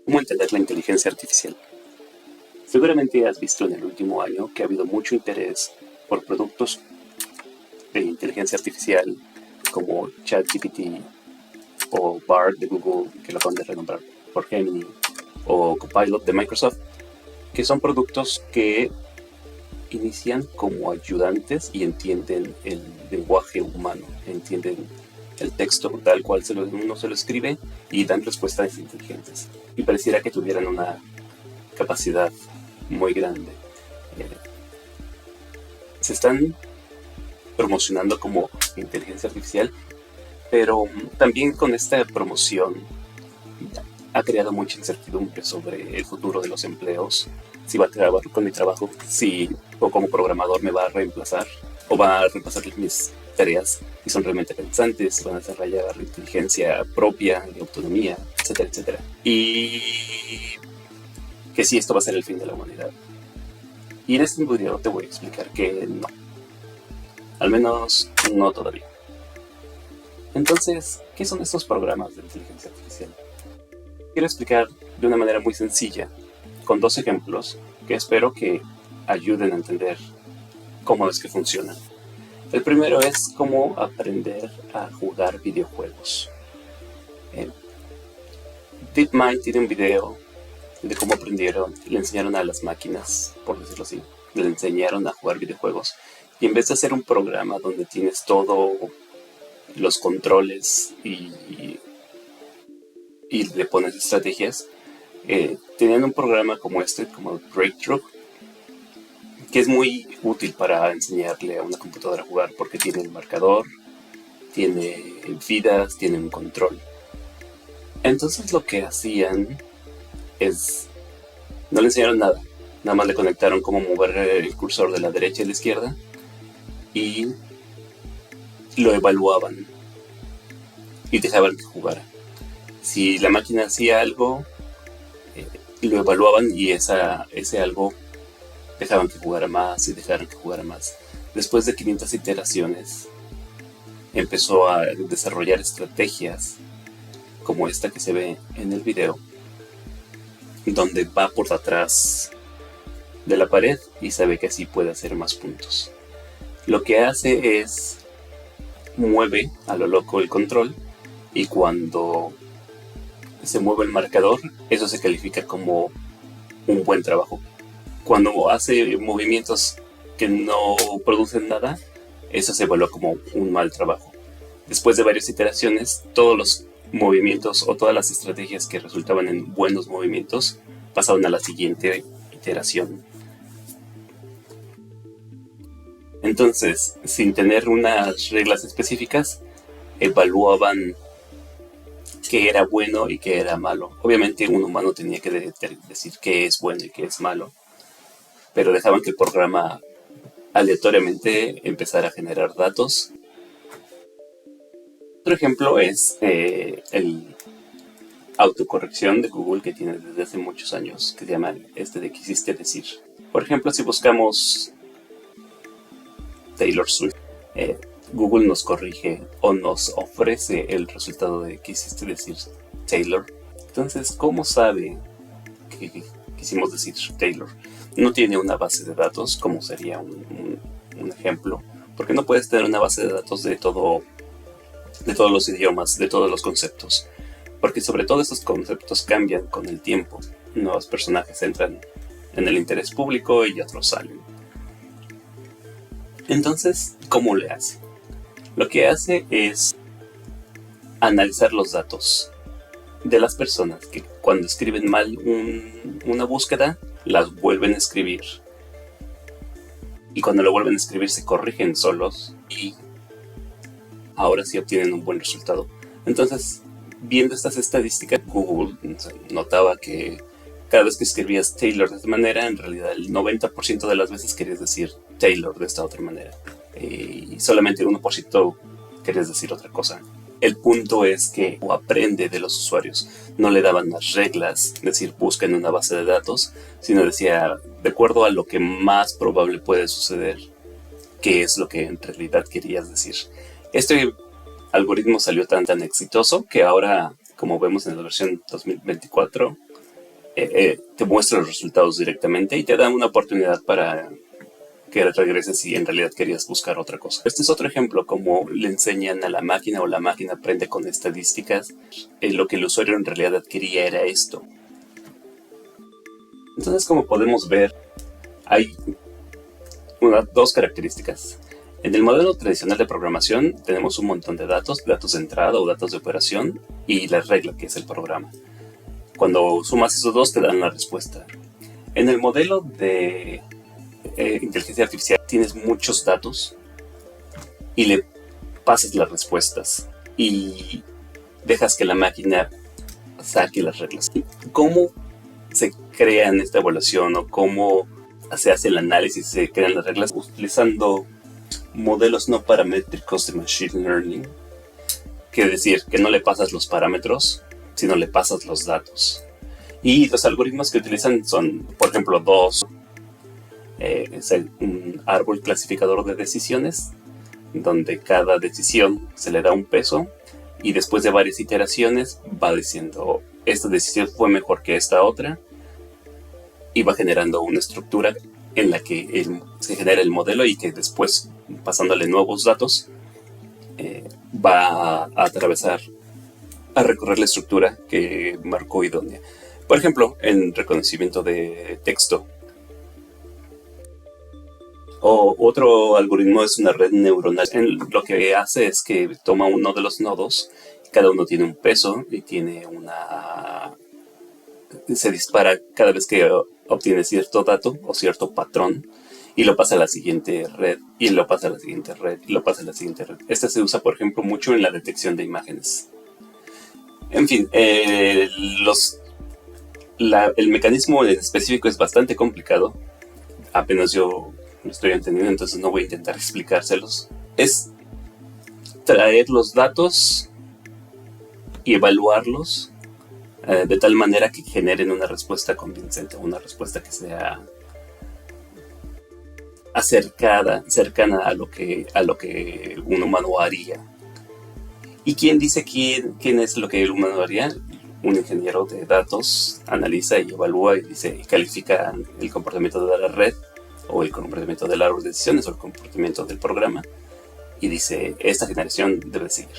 ¿Cómo entender la inteligencia artificial? Seguramente has visto en el último año que ha habido mucho interés por productos de inteligencia artificial como ChatGPT o Bard de Google, que lo acaban de renombrar por Gemini, o Copilot de Microsoft, que son productos que inician como ayudantes y entienden el lenguaje humano, entienden el texto tal cual uno se lo escribe y dan respuestas inteligentes. Y pareciera que tuvieran una capacidad muy grande. Se están promocionando como inteligencia artificial, pero también con esta promoción ha creado mucha incertidumbre sobre el futuro de los empleos, si va a acabar con mi trabajo, si o como programador me va a reemplazar o va a reemplazar mis tareas, si son realmente pensantes, van a desarrollar inteligencia propia y autonomía, etcétera, etcétera. Y que si esto va a ser el fin de la humanidad. Y en este video te voy a explicar que no. Al menos no todavía. Entonces, ¿qué son estos programas de inteligencia artificial? Quiero explicar de una manera muy sencilla, con 2 ejemplos que espero que ayuden a entender cómo es que funcionan. El primero es cómo aprender a jugar videojuegos. DeepMind tiene un video de cómo aprendieron, le enseñaron a las máquinas, por decirlo así, le enseñaron a jugar videojuegos. Y en vez de hacer un programa donde tienes todos los controles y le pones estrategias, tenían un programa como este, como Breakthrough, que es muy útil para enseñarle a una computadora a jugar porque tiene el marcador, tiene vidas, tiene un control. Entonces lo que hacían es, no le enseñaron nada más le conectaron cómo mover el cursor de la derecha a la izquierda y lo evaluaban y dejaban que jugara. Si la máquina hacía algo, lo evaluaban y ese algo dejaban que jugara más y dejaran que jugara más. Después de 500 iteraciones, empezó a desarrollar estrategias como esta que se ve en el video, donde va por atrás de la pared y sabe que así puede hacer más puntos. Lo que hace es mueve a lo loco el control y cuando se mueve el marcador, eso se califica como un buen trabajo. Cuando hace movimientos que no producen nada, eso se evalúa como un mal trabajo. Después de varias iteraciones, todos los movimientos o todas las estrategias que resultaban en buenos movimientos pasaban a la siguiente iteración. Entonces, sin tener unas reglas específicas, evaluaban qué era bueno y qué era malo. Obviamente un humano tenía que decir qué es bueno y qué es malo, pero dejaban que el programa aleatoriamente empezara a generar datos. Otro ejemplo es el autocorrección de Google que tiene desde hace muchos años, que se llama de quisiste decir. Por ejemplo, si buscamos Taylor Swift, Google nos corrige o nos ofrece el resultado de quisiste decir Taylor. Entonces, ¿cómo sabe que quisimos decir Taylor? No tiene una base de datos, como sería un ejemplo, porque no puedes tener una base de datos de todos los idiomas, de todos los conceptos, porque sobre todo estos conceptos cambian con el tiempo. Nuevos personajes entran en el interés público y otros salen. Entonces, ¿cómo le hace? Lo que hace es analizar los datos de las personas que cuando escriben mal una búsqueda, las vuelven a escribir. Y cuando lo vuelven a escribir se corrigen solos y ahora sí obtienen un buen resultado. Entonces, viendo estas estadísticas, Google notaba que cada vez que escribías Taylor de esta manera, en realidad el 90% de las veces querías decir Taylor de esta otra manera. Y solamente el 1% querías decir otra cosa. El punto es que aprende de los usuarios. No le daban las reglas, es decir, busca en una base de datos, sino decía, de acuerdo a lo que más probable puede suceder, qué es lo que en realidad querías decir. Este algoritmo salió tan exitoso que ahora, como vemos en la versión 2024, te muestra los resultados directamente y te da una oportunidad para que regreses si en realidad querías buscar otra cosa. Este es otro ejemplo, como le enseñan a la máquina o la máquina aprende con estadísticas. Lo que el usuario en realidad adquiría era esto. Entonces, como podemos ver, hay dos características. En el modelo tradicional de programación tenemos un montón de datos de entrada o datos de operación y la regla que es el programa. Cuando sumas esos dos te dan la respuesta. En el modelo de inteligencia artificial tienes muchos datos y le pasas las respuestas y dejas que la máquina saque las reglas. ¿Cómo se crean esta evaluación o cómo se hace el análisis, se crean las reglas? Utilizando modelos no paramétricos de Machine Learning. Quiere decir que no le pasas los parámetros, sino le pasas los datos. Y los algoritmos que utilizan son, por ejemplo, es un árbol clasificador de decisiones, donde cada decisión se le da un peso y después de varias iteraciones va diciendo esta decisión fue mejor que esta otra y va generando una estructura en la que se genera el modelo y que después, pasándole nuevos datos, va a recorrer la estructura que marcó idónea. Por ejemplo, en reconocimiento de texto. O otro algoritmo es una red neuronal. Lo que hace es que toma uno de los nodos, cada uno tiene un peso y tiene se dispara cada vez que obtiene cierto dato o cierto patrón y lo pasa a la siguiente red y lo pasa a la siguiente red y lo pasa a la siguiente red. Este se usa, por ejemplo, mucho en la detección de imágenes. En fin, el mecanismo en específico es bastante complicado. Apenas yo lo estoy entendiendo, entonces no voy a intentar explicárselos. Es traer los datos y evaluarlos de tal manera que generen una respuesta convincente, una respuesta que sea cercana a lo que un humano haría. ¿Y quién dice quién es lo que el humano haría? Un ingeniero de datos analiza y evalúa y califica el comportamiento de la red o el comportamiento del árbol de decisiones o el comportamiento del programa y dice, esta generación debe seguir.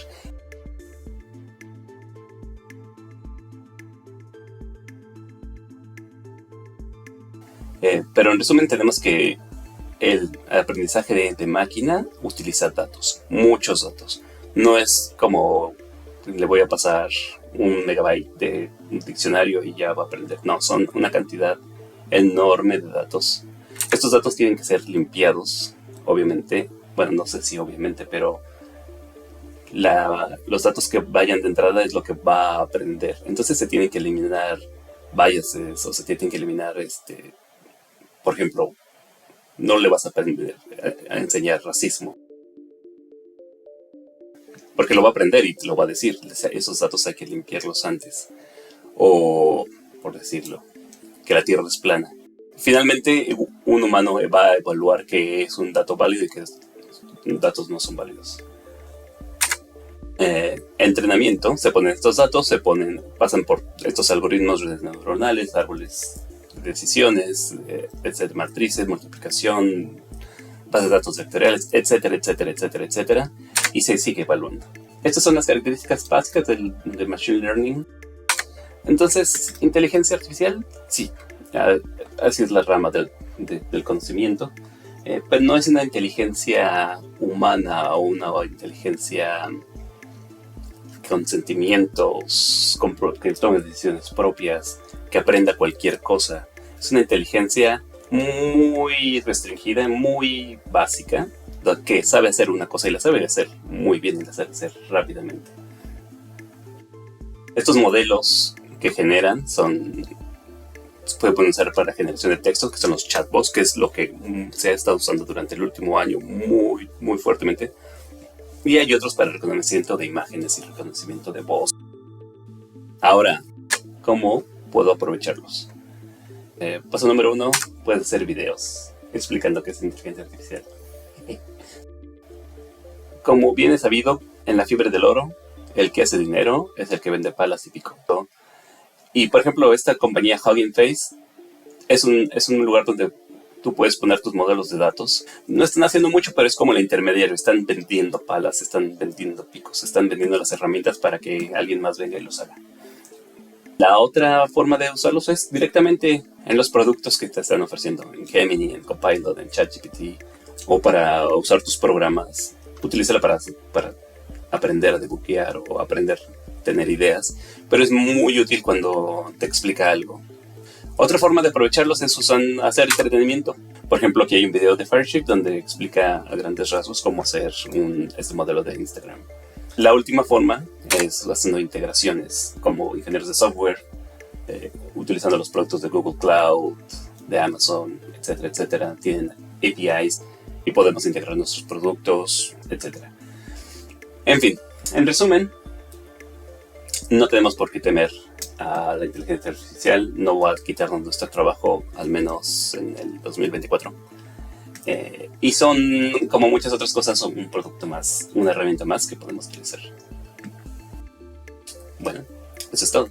Pero en resumen tenemos que el aprendizaje de máquina utiliza datos, muchos datos. No es como le voy a pasar 1 megabyte de un diccionario y ya va a aprender. No, son una cantidad enorme de datos. Estos datos tienen que ser limpiados, obviamente. Bueno, no sé si obviamente, pero los datos que vayan de entrada es lo que va a aprender. Entonces se tienen que eliminar biases o se tienen que eliminar, por ejemplo, no le vas a aprender a enseñar racismo. Porque lo va a aprender y te lo va a decir. Esos datos hay que limpiarlos antes. O, por decirlo, que la Tierra es plana. Finalmente, un humano va a evaluar qué es un dato válido y qué datos no son válidos. Entrenamiento, se ponen estos datos, pasan por estos algoritmos redes neuronales, árboles de decisiones, etcétera, matrices, multiplicación, bases de datos vectoriales, etcétera, etcétera, etcétera, etcétera, y se sigue evaluando. Estas son las características básicas del Machine Learning. Entonces, ¿inteligencia artificial? Sí, así es la rama del conocimiento, pero no es una inteligencia humana o una inteligencia con sentimientos, que tome decisiones propias, que aprenda cualquier cosa. Es una inteligencia muy restringida, muy básica, que sabe hacer una cosa y la sabe hacer muy bien y la sabe hacer rápidamente. Estos modelos que generan se pueden usar para generación de texto, que son los chatbots, que es lo que se ha estado usando durante el último año muy, muy fuertemente. Y hay otros para reconocimiento de imágenes y reconocimiento de voz. Ahora, ¿cómo puedo aprovecharlos? Paso número 1, puedes hacer videos explicando qué es inteligencia artificial. Como bien es sabido, en la fiebre del oro, el que hace dinero es el que vende palas y pico. Y por ejemplo, esta compañía Hugging Face es un lugar donde tú puedes poner tus modelos de datos. No están haciendo mucho, pero es como el intermediario. Están vendiendo palas, están vendiendo picos, están vendiendo las herramientas para que alguien más venga y los haga. La otra forma de usarlos es directamente en los productos que te están ofreciendo, en Gemini, en Copilot, en ChatGPT, o para usar tus programas. Utilízala para aprender a debuguear o aprender a tener ideas, pero es muy útil cuando te explica algo. Otra forma de aprovecharlos es hacer entretenimiento. Por ejemplo, aquí hay un video de Fireship donde explica a grandes rasgos cómo hacer este modelo de Instagram. La última forma es haciendo integraciones como ingenieros de software, utilizando los productos de Google Cloud, de Amazon, etcétera, etcétera. Tienen APIs y podemos integrar nuestros productos, etcétera. En fin, en resumen, no tenemos por qué temer a la inteligencia artificial. No va a quitarnos nuestro trabajo, al menos en el 2024. Y son, como muchas otras cosas, son un producto más, una herramienta más que podemos utilizar. Bueno, eso es todo.